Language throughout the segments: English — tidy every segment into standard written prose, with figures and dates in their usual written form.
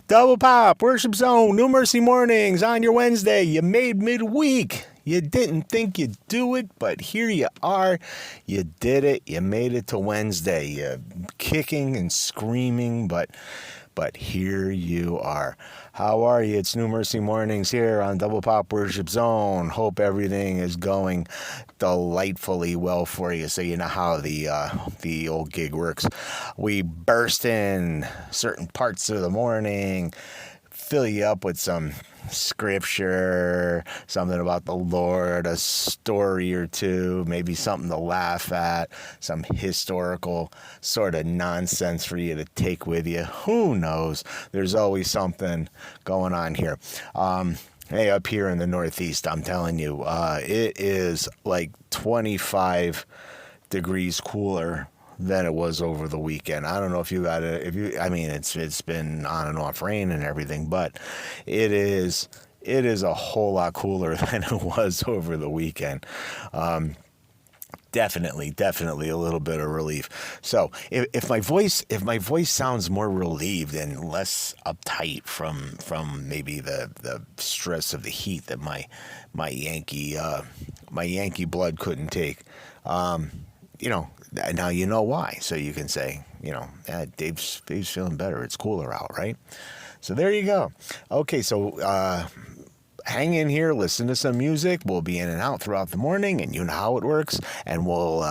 Double Pop, Worship Zone, New Mercy Mornings on your Wednesday. You made midweek. You didn't think you'd do it, but here you are. You did it. You made it to Wednesday. You're kicking and screaming, but here you are. How are you? It's New Mercy Mornings here on Double Pop Worship Zone. Hope everything is going delightfully well for you. So you know how the old gig works. We burst in certain parts of the morning, fill you up with some scripture, something about the Lord, a story or two, maybe something to laugh at, some historical sort of nonsense for you to take with you. Who knows? There's always something going on here. Hey, up here in the Northeast, I'm telling you, it is like 25 degrees cooler than it was over the weekend. I don't know if you got it. I mean, it's been on and off rain and everything, but it is a whole lot cooler than it was over the weekend. Definitely a little bit of relief. So if my voice sounds more relieved and less uptight from maybe the stress of the heat that my Yankee blood couldn't take, now you know why. So you can say, Dave's feeling better. It's cooler out, right? So there you go. Okay, so hang in here, listen to some music. We'll be in and out throughout the morning, and you know how it works. And we'll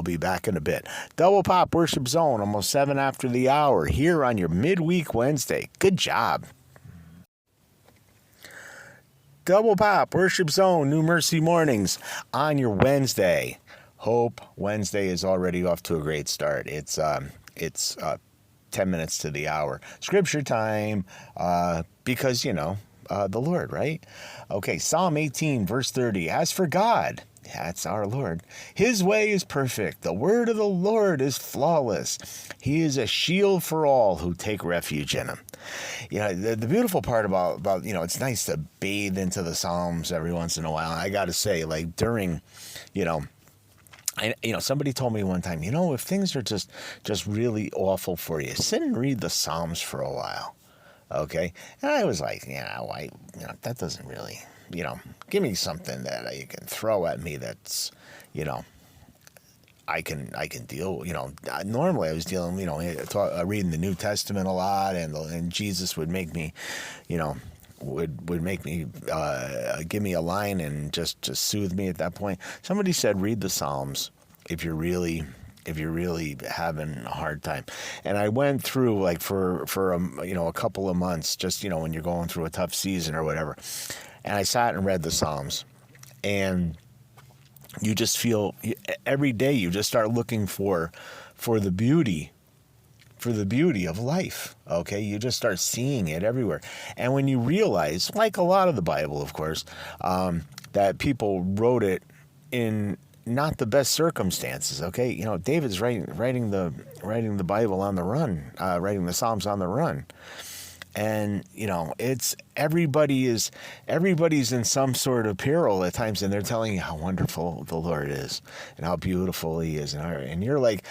be back in a bit. Double Pop Worship Zone, almost 7 after the hour, here on your midweek Wednesday. Good job. Double Pop Worship Zone, New Mercy Mornings on your Wednesday. Hope Wednesday is already off to a great start. It's 10 minutes to the hour. Scripture time, because, the Lord, right? Okay, Psalm 18, verse 30. As for God, that's our Lord, his way is perfect. The word of the Lord is flawless. He is a shield for all who take refuge in him. The beautiful part about it's nice to bathe into the Psalms every once in a while. I got to say, like during, somebody told me one time, if things are just really awful for you, sit and read the Psalms for a while. Okay. And I was like, that doesn't really, give me something that you can throw at me that's, I can deal, normally I was dealing, reading the New Testament a lot, and Jesus would make me, would make me, give me a line and just soothe me at that point. Somebody said, read the Psalms if you're really having a hard time. And I went through like for a couple of months, just, when you're going through a tough season or whatever. And I sat and read the Psalms, and you just feel every day you just start looking for the beauty of life. Okay. You just start seeing it everywhere. And when you realize, like a lot of the Bible, of course, that people wrote it in not the best circumstances. Okay. David's writing the Bible on the run, writing the Psalms on the run. And, it's everybody's in some sort of peril at times, and they're telling you how wonderful the Lord is and how beautiful he is. And you're like,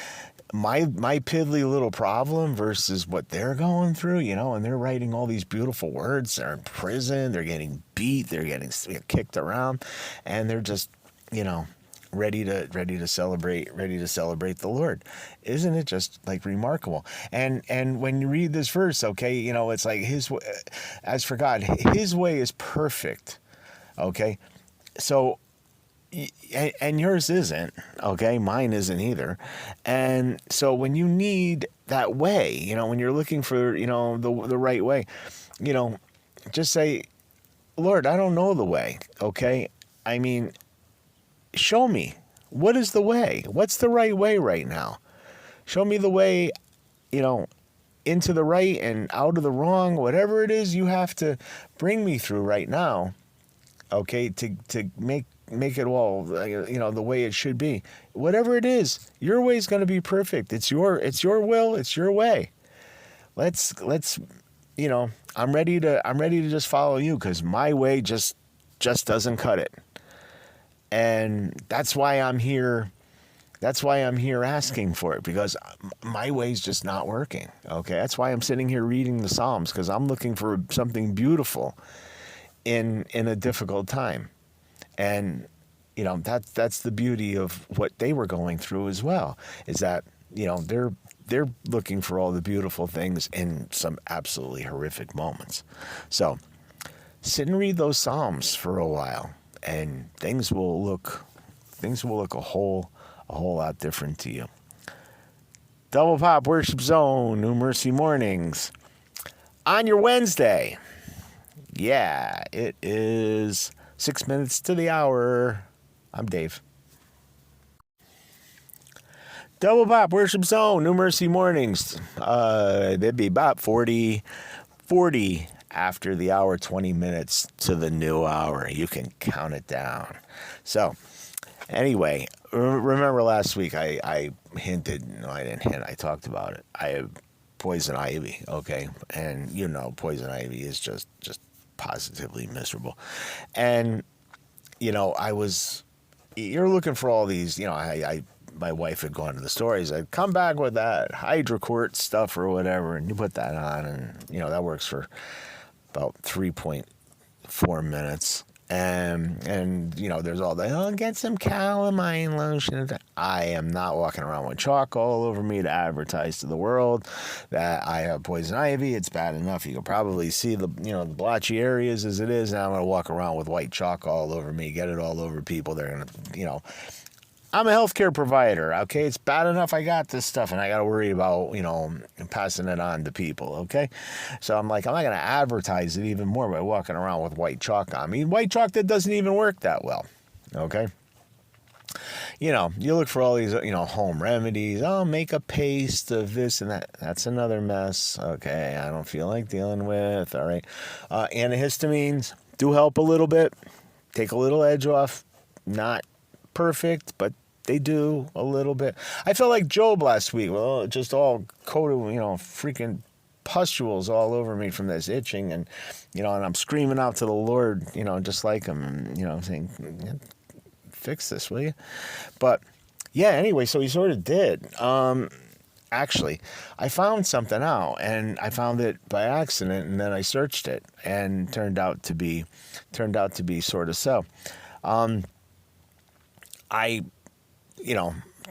my piddly little problem versus what they're going through, and they're writing all these beautiful words. They're in prison, they're getting beat, they're getting kicked around, and they're just, ready to celebrate the Lord. Isn't it just like remarkable? And when you read this verse, okay, it's like as for God, his way is perfect. Okay. So, and yours isn't, okay? Mine isn't either. And so when you need that way, when you're looking for, the right way, just say, Lord, I don't know the way. Okay. I mean, show me, what is the way? What's the right way right now? Show me the way, into the right and out of the wrong, whatever it is you have to bring me through right now. Okay. To make it all, the way it should be. Whatever it is, your way is going to be perfect. It's your will. It's your way. Let's, I'm ready to just follow you, because my way just doesn't cut it. And that's why I'm here That's why I'm here asking for it, because my way's just not working. Okay, that's why I'm sitting here reading the Psalms, because I'm looking for something beautiful in a difficult time. And that's the beauty of what they were going through as well, is that they're looking for all the beautiful things in some absolutely horrific moments. So sit and read those Psalms for a while, and things will look a whole lot different to you. Double Pop Worship Zone, New Mercy Mornings on your Wednesday. Yeah, it is 6 minutes to the hour. I'm Dave. Double Pop Worship Zone, New Mercy Mornings. They'd be about 40 after the hour, 20 minutes to the new hour. You can count it down. So, anyway, remember last week I hinted, no, I didn't hint, I talked about it. I have poison ivy, okay? And poison ivy is just positively miserable. And, you're looking for all these, my wife had gone to the store. He said, come back with that Hydrocort stuff or whatever, and you put that on, and, that works for about 3.4 minutes. And there's all that, get some calamine lotion. I am not walking around with chalk all over me to advertise to the world that I have poison ivy. It's bad enough. You can probably see the blotchy areas as it is. Now I'm going to walk around with white chalk all over me, get it all over people. They're going to, I'm a healthcare provider, okay? It's bad enough I got this stuff, and I got to worry about, passing it on to people, okay? So I'm like, I'm not going to advertise it even more by walking around with white chalk on me. White chalk that doesn't even work that well, okay? You look for all these, home remedies. Oh, make a paste of this and that. That's another mess, okay? I don't feel like dealing with, all right? Antihistamines do help a little bit. Take a little edge off. Not perfect, but they do a little bit. I felt like Job last week, well, just all coated, freaking pustules all over me from this itching, and and I'm screaming out to the Lord, just like him, saying, fix this, will you? But yeah, anyway, so he sort of did. Actually, I found something out, and I found it by accident, and then I searched it, and turned out to be sort of so. I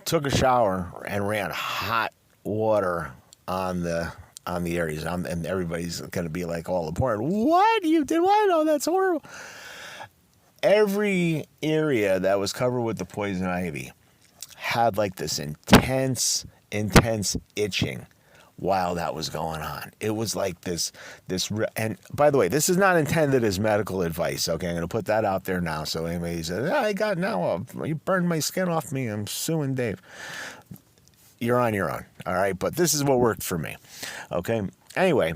took a shower and ran hot water on the areas, and everybody's going to be like all important. What you did? What? Oh, that's horrible. Every area that was covered with the poison ivy had like this intense itching while that was going on. It was like this, and by the way, this is not intended as medical advice, okay? I'm going to put that out there now, so anybody says, you burned my skin off me, I'm suing Dave. You're on your own, all right? But this is what worked for me, okay? Anyway,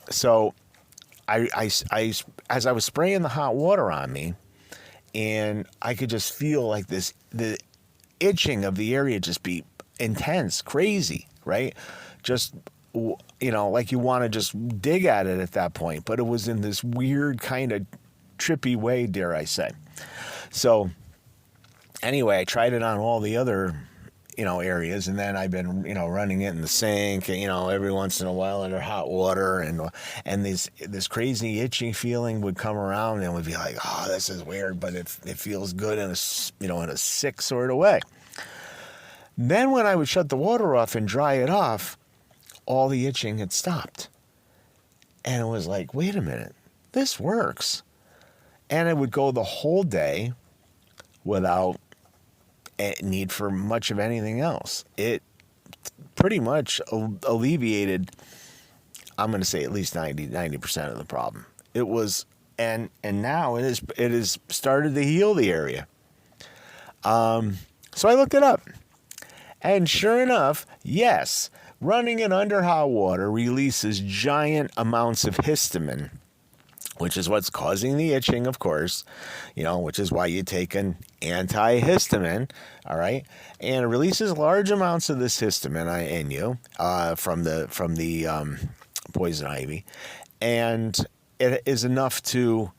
so I as I was spraying the hot water on me, and I could just feel like the itching of the area just be intense, crazy, right? Just, like you want to just dig at it at that point, but it was in this weird kind of trippy way, dare I say. So anyway, I tried it on all the other, areas, and then I've been, running it in the sink, every once in a while under hot water, and this crazy itching feeling would come around and would be like, oh, this is weird, but it feels good in a sick sort of way. Then when I would shut the water off and dry it off, all the itching had stopped. And it was like, wait a minute, this works. And it would go the whole day without a need for much of anything else. It pretty much alleviated, I'm going to say at least 90% of the problem. It was, and now it is started to heal the area. So I looked it up. And sure enough, yes, running it under hot water releases giant amounts of histamine, which is what's causing the itching, of course, which is why you take an antihistamine, all right? And it releases large amounts of this histamine in you from the poison ivy, and it is enough to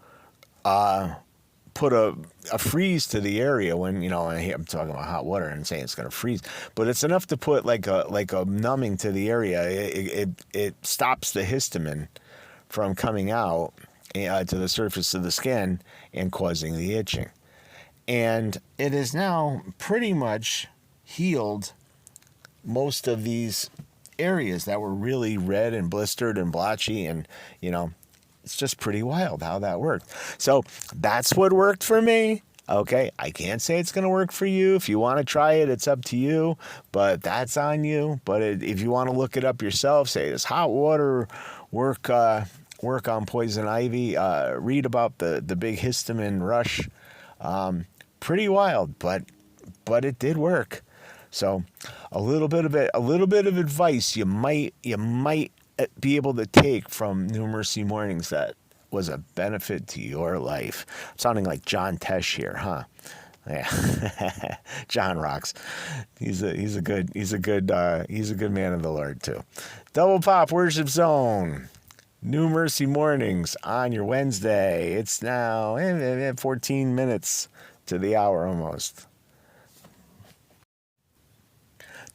put a freeze to the area when, I'm talking about hot water and saying it's going to freeze, but it's enough to put like a numbing to the area. It stops the histamine from coming out to the surface of the skin and causing the itching. And it is now pretty much healed most of these areas that were really red and blistered and blotchy, and it's just pretty wild how that worked. So that's what worked for me. Okay, I can't say it's going to work for you. If you want to try it, it's up to you, but that's on you. But if you want to look it up yourself, say, does hot water work on poison ivy? Read about the big histamine rush. Pretty wild, but it did work. So a little bit of advice you might be able to take from New Mercy Mornings that was a benefit to your life. I'm sounding like John Tesh here, huh? Yeah, John rocks. He's a good man of the Lord too. Double Pop Worship Zone, New Mercy Mornings on your Wednesday. It's now 14 minutes to the hour almost.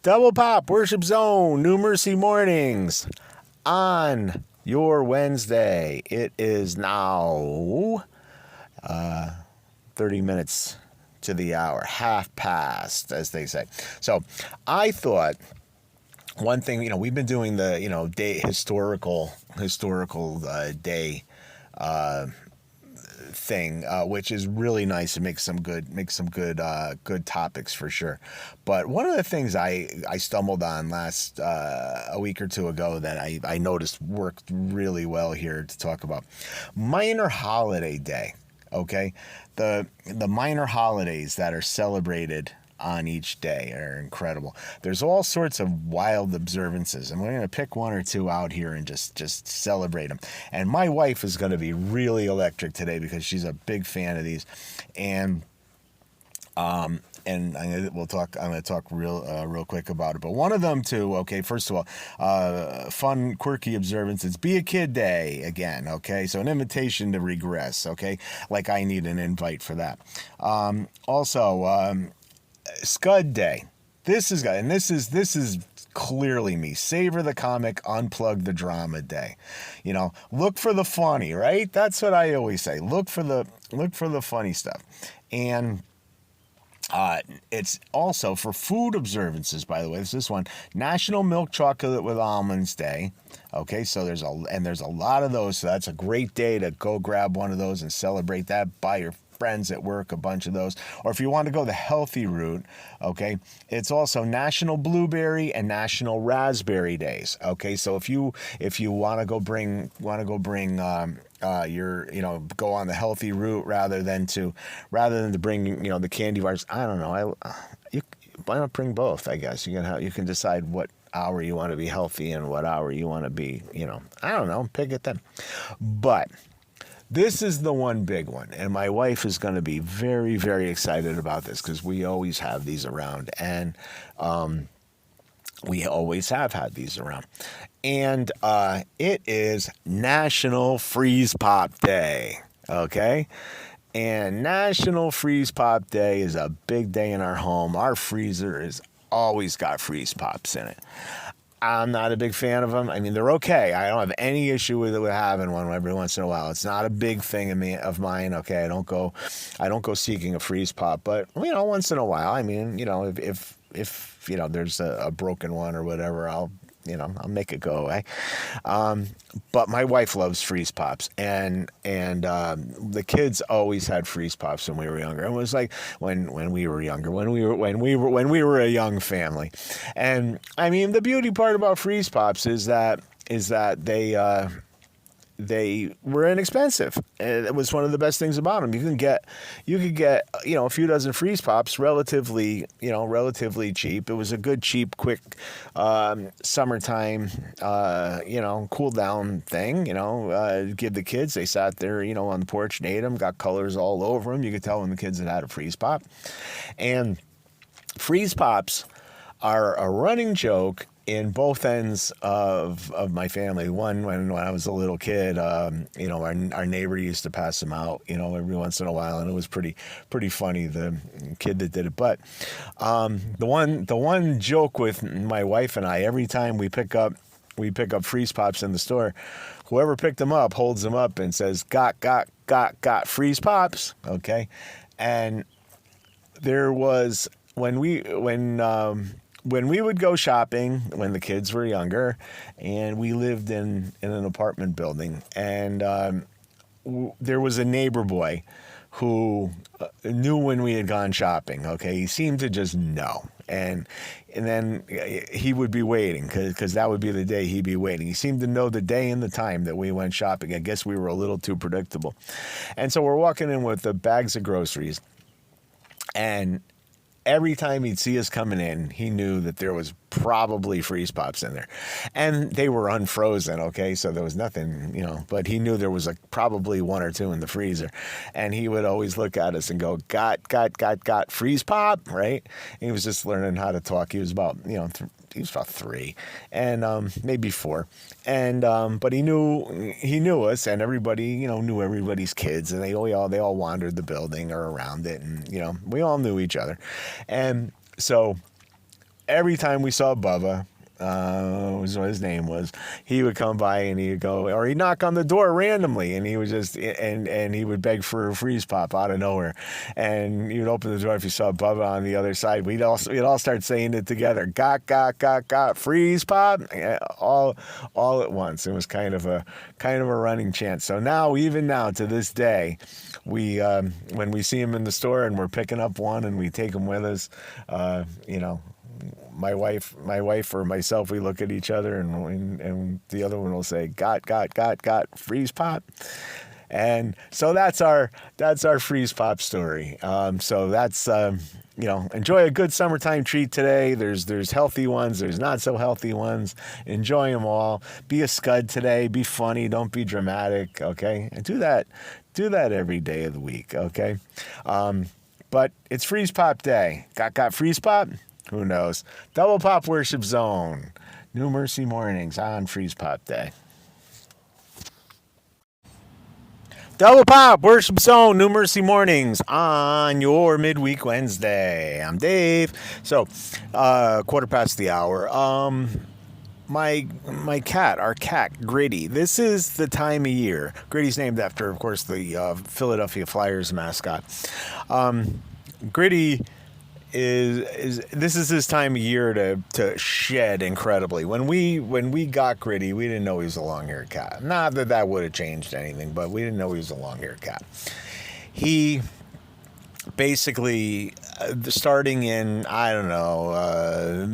Double Pop Worship Zone, New Mercy Mornings on your Wednesday. It is now 30 minutes to the hour, half past, as they say. So I thought one thing, we've been doing the, day historical day thing, which is really nice to make some good topics for sure. But one of the things I stumbled on last a week or two ago that I noticed worked really well here to talk about, minor holiday day. Okay, the minor holidays that are celebrated on each day are incredible. There's all sorts of wild observances, and we're going to pick one or two out here and just celebrate them. And my wife is going to be really electric today because she's a big fan of these. And I'm going to talk real quick about it. But one of them too. Okay, first of all, fun, quirky observance. It's Be a Kid Day again. Okay, so an invitation to regress. Okay, like I need an invite for that. Also, Scud Day. This is clearly me. Savor the comic, unplug the drama day. Look for the funny, right? That's what I always say. Look for the funny stuff. And it's also for food observances, by the way. This one, National Milk Chocolate with Almonds Day. Okay, so there's a lot of those. So that's a great day to go grab one of those and celebrate that. Buy your friends at work a bunch of those. Or if you want to go the healthy route, okay, it's also National Blueberry and National Raspberry Days. Okay, so if you want to go bring go on the healthy route rather than to bring the candy bars. I don't know. Why not bring both? I guess you can decide what hour you want to be healthy and what hour you want to be. I don't know. Pick it then. But this is the one big one, and my wife is going to be very, very excited about this because we always have these around, and we always have had these around. And it is National Freeze Pop Day, okay? And National Freeze Pop Day is a big day in our home. Our freezer has always got freeze pops in it. I'm not a big fan of them. I mean, they're okay. I don't have any issue with having one every once in a while. It's not a big thing of mine. Okay, I don't go seeking a freeze pop, but once in a while. I mean, if there's a broken one or whatever, I'll make it go away. But my wife loves freeze pops, and the kids always had freeze pops when we were younger. It was like when we were younger, when we were a young family. And I mean, the beauty part about freeze pops is that they were inexpensive. And it was one of the best things about them. You could get a few dozen freeze pops relatively cheap. It was a good, cheap, quick summertime cool down thing. Give the kids. They sat there on the porch and ate them. Got colors all over them. You could tell when the kids had a freeze pop. And freeze pops are a running joke in both ends of my family. One, when I was a little kid, our neighbor used to pass them out, every once in a while, and it was pretty funny, the kid that did it. But the one joke with my wife and I, every time we pick up freeze pops in the store, whoever picked them up holds them up and says, got freeze pops. Okay. And there was, when we would go shopping when the kids were younger, and we lived in an apartment building, and there was a neighbor boy who knew when we had gone shopping. Okay, he seemed to just know, and then he would be waiting because that would be the day he'd be waiting. He seemed to know the day and the time that we went shopping. I guess we were a little too predictable, and so we're walking in with the bags of groceries, and every time he'd see us coming in, he knew that there was probably freeze pops in there. And they were unfrozen, okay? So there was nothing, but he knew there was probably one or two in the freezer. And he would always look at us and go, got freeze pop, right? And he was just learning how to talk. He was about, he was about 3 and maybe 4. And but he knew us, and everybody, knew everybody's kids, and they all wandered the building or around it, and we all knew each other. And so every time we saw Bubba, was what his name was, he would come by and he would go, or he'd knock on the door randomly, and he would just, and he would beg for a freeze pop out of nowhere. And he would open the door. If you saw Bubba on the other side, we'd all start saying it together. Got freeze pop, all at once. It was kind of a running chant. So even now to this day, we when we see him in the store and we're picking up one and we take him with us, my wife or myself, we look at each other and the other one will say, got freeze pop. And so that's our freeze pop story. So that's, enjoy a good summertime treat today. There's healthy ones. There's not so healthy ones. Enjoy them all. Be a scud today. Be funny. Don't be dramatic. Okay. And do that every day of the week. Okay. But it's freeze pop day. Got freeze pop? Who knows? Double Pop Worship Zone. New Mercy Mornings on Freeze Pop Day. Double Pop Worship Zone, New Mercy Mornings on your midweek Wednesday. I'm Dave. So, 1:15. My cat, our cat, Gritty. This is the time of year. Gritty's named after, of course, the Philadelphia Flyers mascot. Gritty this is his time of year to shed incredibly. When we got Gritty, we didn't know he was a long-haired cat. Not that would have changed anything, but we didn't know he was a long-haired cat. He basically, starting in, I don't know,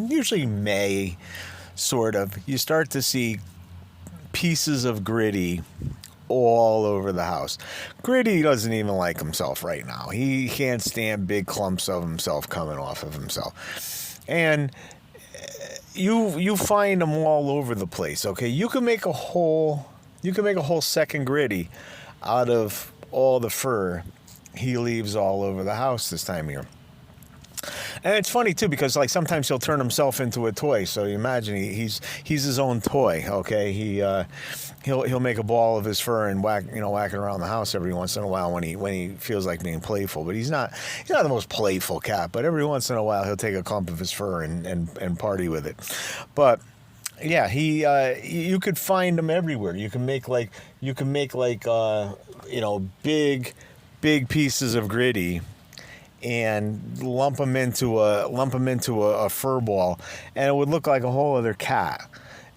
usually May, sort of, you start to see pieces of Gritty all over the house. Gritty doesn't even like himself right now. He can't stand big clumps of himself coming off of himself. And you find them all over the place, okay? You can make a whole second Gritty out of all the fur he leaves all over the house this time of year. And it's funny too, because sometimes he'll turn himself into a toy. So you imagine he's his own toy. Okay, he'll make a ball of his fur and whack it around the house every once in a while when he feels like being playful. But he's not the most playful cat. But every once in a while he'll take a clump of his fur and party with it. But yeah, you could find them everywhere. You can make big pieces of Gritty and lump them into a fur ball, and it would look like a whole other cat.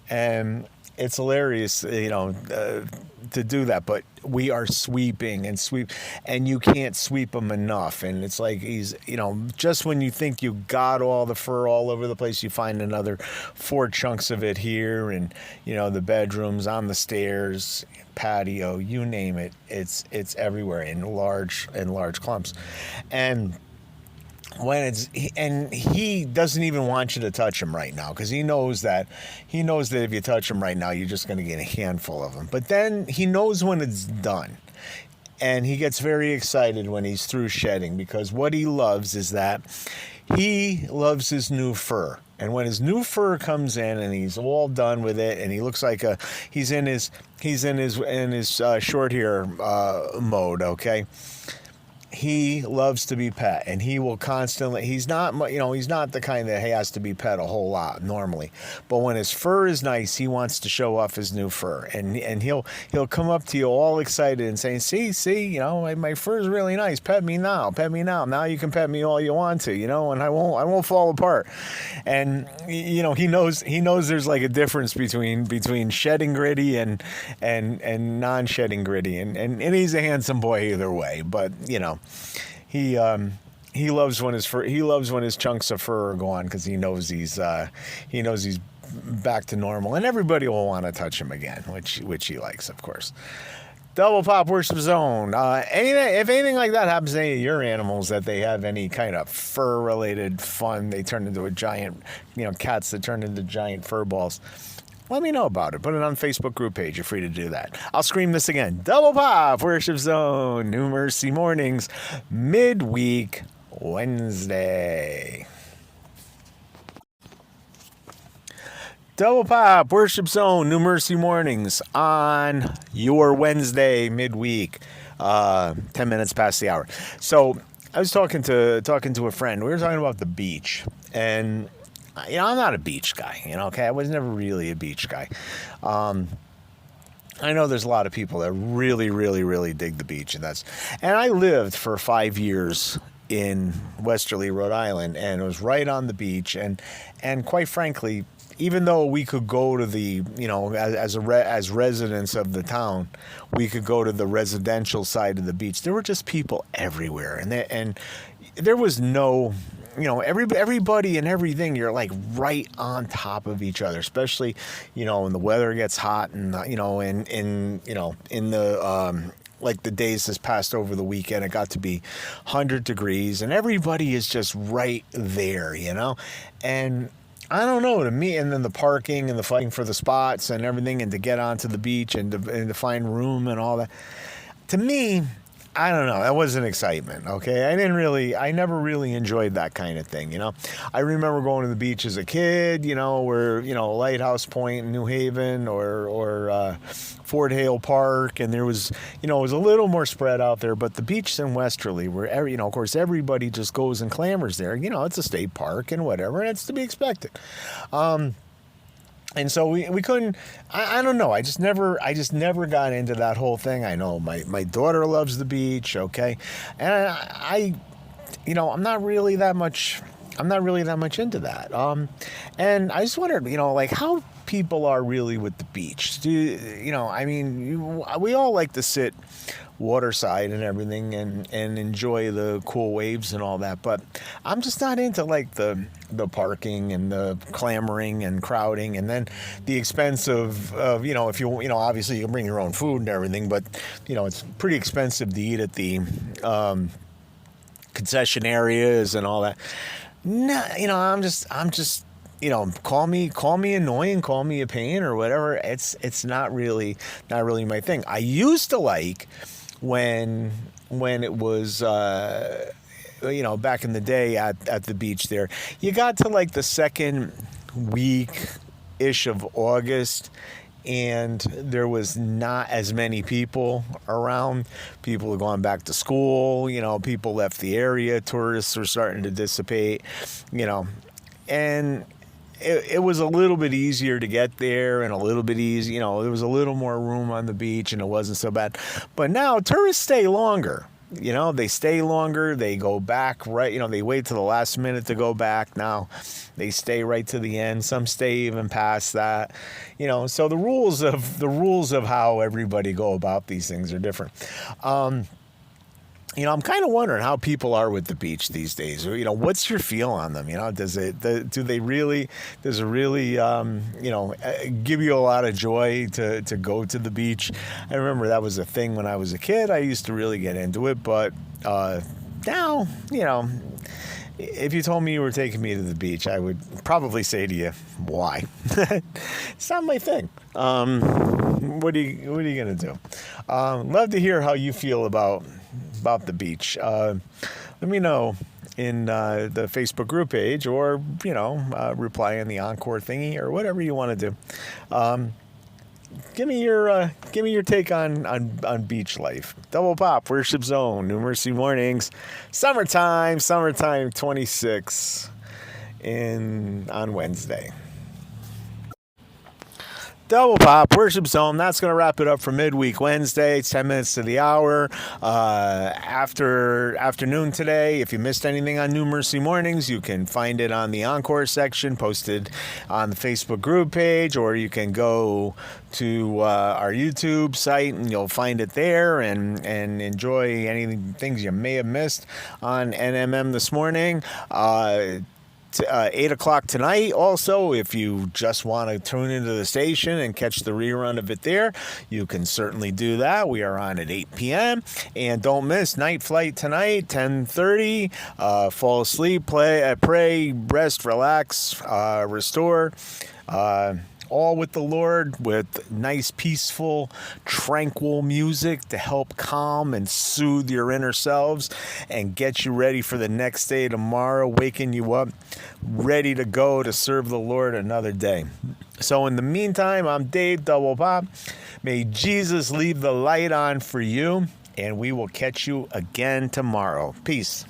And it's hilarious, to do that. But we are sweeping, and you can't sweep them enough. And it's like he's, just when you think you got all the fur all over the place, you find another 4 chunks of it here, and the bedrooms, on the stairs, patio, you name it. It's everywhere in large clumps. And he doesn't even want you to touch him right now, because he knows that if you touch him right now, you're just going to get a handful of them. But then he knows when it's done, and he gets very excited when he's through shedding, because what he loves is that he loves his new fur. And when his new fur comes in and he's all done with it, and he looks like he's in his short hair mode, okay. He loves to be pet, and he will constantly, he's not the kind that has to be pet a whole lot normally, but when his fur is nice, he wants to show off his new fur, and he'll come up to you all excited and saying, see, my fur is really nice, pet me now, now you can pet me all you want to, and I won't fall apart. And he knows there's like a difference between shedding gritty and non-shedding gritty, and he's a handsome boy either way, but he loves when his chunks of fur are gone, because he knows he's back to normal, and everybody will want to touch him again, which he likes, of course. Double Pop Worship Zone. If anything like that happens to any of your animals, that they have any kind of fur related fun, they turn into a giant, cats that turn into giant fur balls, let me know about it. Put it on the Facebook group page. You're free to do that. I'll scream this again. Double Pop Worship Zone. New Mercy Mornings. Midweek Wednesday. Double Pop Worship Zone. New Mercy Mornings on your Wednesday midweek. 10 minutes past the hour. So I was talking to a friend. We were talking about the beach. And I'm not a beach guy, okay? I was never really a beach guy. I know there's a lot of people that really, really, really dig the beach, and I lived for 5 years in Westerly, Rhode Island, and it was right on the beach, and quite frankly, even though we could go to the, as residents of the town, we could go to the residential side of the beach, there were just people everywhere, and there was no, everybody and everything, you're like right on top of each other, especially, when the weather gets hot, and, in the, like the days this passed over the weekend, it got to be 100 degrees, and everybody is just right there, and I don't know, to me, and then the parking and the fighting for the spots and everything, and to get onto the beach and to find room and all that, to me, I don't know. That wasn't excitement, okay? I never really enjoyed that kind of thing, I remember going to the beach as a kid, where, Lighthouse Point in New Haven or Fort Hale Park, and there was, it was a little more spread out there, but the beach in Westerly, where, of course, everybody just goes and clamors there. It's a state park and whatever, and it's to be expected. And so we couldn't, I don't know. I just never got into that whole thing. I know my daughter loves the beach. Okay. And I'm not really that much into that. And I just wondered, like how people are really with the beach. We all like to sit waterside and everything and enjoy the cool waves and all that, but I'm just not into like the parking and the clamoring and crowding, and then the expense of if you obviously you can bring your own food and everything, but it's pretty expensive to eat at the concession areas and all that. No, I'm just call me annoying, call me a pain or whatever. It's not really my thing. I used to like when it was back in the day at the beach there, you got to like the second week ish of August, and there was not as many people around. People had gone back to school, people left the area, tourists were starting to dissipate, and it was a little bit easier to get there, and a little bit easy, there was a little more room on the beach, and it wasn't so bad. But now tourists stay longer. They stay longer. They go back right. They wait to the last minute to go back. Now they stay right to the end. Some stay even past that. So the rules of how everybody go about these things are different. I'm kind of wondering how people are with the beach these days. What's your feel on them? Does it really give you a lot of joy to go to the beach? I remember that was a thing when I was a kid. I used to really get into it, but now, if you told me you were taking me to the beach, I would probably say to you, why? It's not my thing. What are you going to do? Love to hear how you feel about the beach. Let me know the Facebook group page, or reply in the Encore thingy, or whatever you want to do. Give me your take on beach life. Double Pop, Worship Zone, New Mercy Mornings, summertime 26 on Wednesday. Double Pop, Worship Zone. That's going to wrap it up for midweek Wednesday. It's 10 minutes to the hour. Afternoon today. If you missed anything on New Mercy Mornings, you can find it on the Encore section posted on the Facebook group page, or you can go to our YouTube site and you'll find it there, and enjoy any things you may have missed on NMM this morning. 8 o'clock tonight. Also, if you just want to tune into the station and catch the rerun of it there, you can certainly do that. We are on at 8 p.m. And don't miss Night Flight tonight, 10:30. Fall asleep, pray, rest, relax, restore. All with the Lord, with nice, peaceful, tranquil music to help calm and soothe your inner selves and get you ready for the next day tomorrow, waking you up, ready to go to serve the Lord another day. So in the meantime, I'm Dave Double Pop. May Jesus leave the light on for you, and we will catch you again tomorrow. Peace.